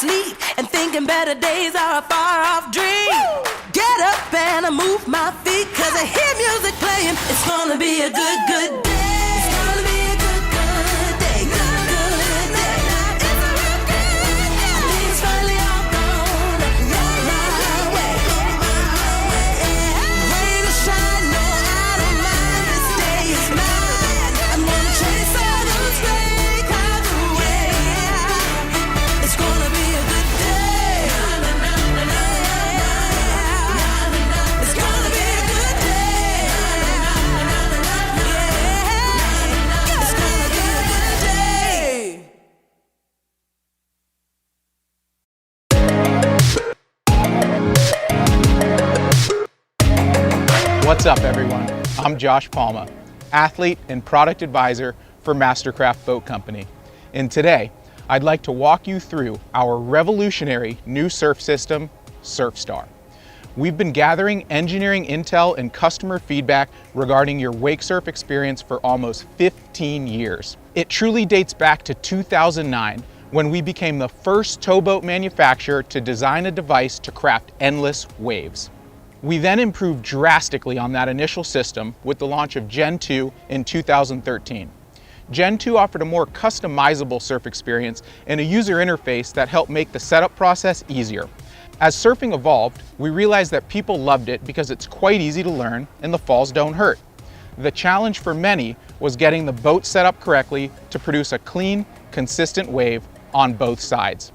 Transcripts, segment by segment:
sleep and thinking better days are a far-off dream. Get up and I move my feet, 'cause I hear music playing. It's gonna be a good, good day. It's gonna be a good, good day. Good, good day. It's a real good day. Things finally all gonna go my way. Rain or shine, no, I don't mind. This day is mine. I'm gonna chase all those gray clouds away. It's gonna be a good day. It's gonna be a good day. It's gonna be a good day. What's up, everyone? I'm Josh Palma, athlete and product advisor for MasterCraft Boat Company. And today, I'd like to walk you through our revolutionary new surf system, SurfStar. We've been gathering engineering intel and customer feedback regarding your wake surf experience for almost 15 years. It truly dates back to 2009, when we became the first towboat manufacturer to design a device to craft endless waves. We then improved drastically on that initial system with the launch of Gen 2 in 2013. Gen 2 offered a more customizable surf experience and a user interface that helped make the setup process easier. As surfing evolved, we realized that people loved it because it's quite easy to learn and the falls don't hurt. The challenge for many was getting the boat set up correctly to produce a clean, consistent wave on both sides.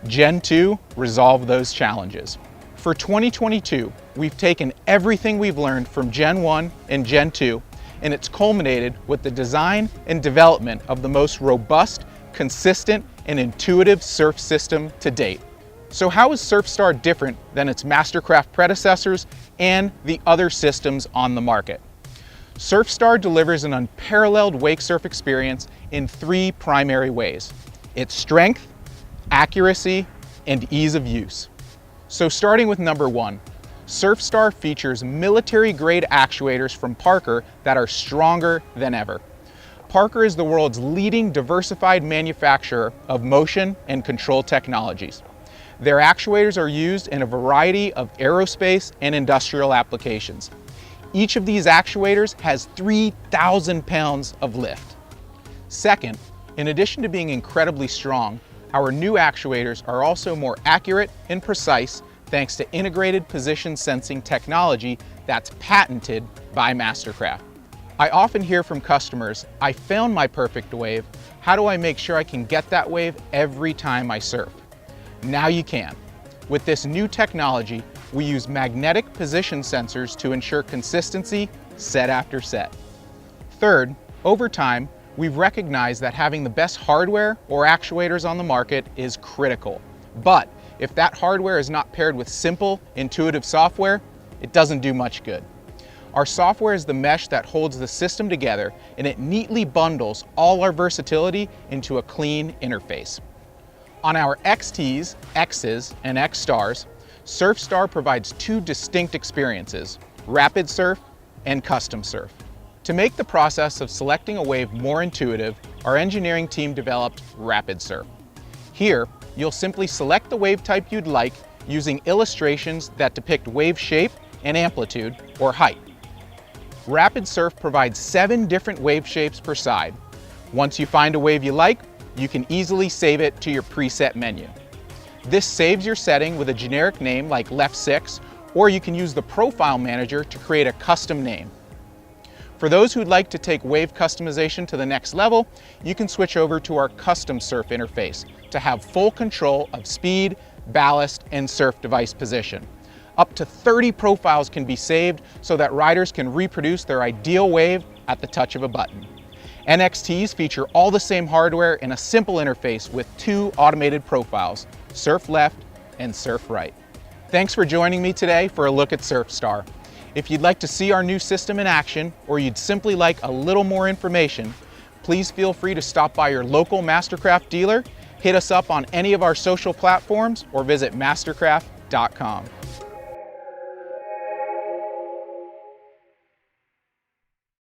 Gen 2 resolved those challenges. For 2022, we've taken everything we've learned from Gen 1 and Gen 2, and it's culminated with the design and development of the most robust, consistent, and intuitive surf system to date. So how is SurfStar different than its MasterCraft predecessors and the other systems on the market? SurfStar delivers an unparalleled wake surf experience in three primary ways: its strength, accuracy, and ease of use. So starting with number one, SurfStar features military-grade actuators from Parker that are stronger than ever. Parker is the world's leading diversified manufacturer of motion and control technologies. Their actuators are used in a variety of aerospace and industrial applications. Each of these actuators has 3,000 pounds of lift. Second, in addition to being incredibly strong, our new actuators are also more accurate and precise thanks to integrated position sensing technology that's patented by MasterCraft. I often hear from customers, "I found my perfect wave. How do I make sure I can get that wave every time I surf?" Now you can. With this new technology, we use magnetic position sensors to ensure consistency set after set. Third, over time, we've recognized that having the best hardware or actuators on the market is critical. But if that hardware is not paired with simple, intuitive software, it doesn't do much good. Our software is the mesh that holds the system together, and it neatly bundles all our versatility into a clean interface. On our XTs, Xs, and X-Stars, SurfStar provides two distinct experiences: rapid surf and custom surf. To make the process of selecting a wave more intuitive, our engineering team developed Rapid Surf. Here, you'll simply select the wave type you'd like using illustrations that depict wave shape and amplitude or height. Rapid Surf provides 7 different wave shapes per side. Once you find a wave you like, you can easily save it to your preset menu. This saves your setting with a generic name like Left 6, or you can use the Profile Manager to create a custom name. For those who'd like to take wave customization to the next level, you can switch over to our Custom Surf interface to have full control of speed, ballast, and surf device position. Up to 30 profiles can be saved so that riders can reproduce their ideal wave at the touch of a button. NXTs feature all the same hardware in a simple interface with 2 automated profiles, Surf Left and Surf Right. Thanks for joining me today for a look at SurfStar. If you'd like to see our new system in action, or you'd simply like a little more information, please feel free to stop by your local MasterCraft dealer, hit us up on any of our social platforms, or visit mastercraft.com.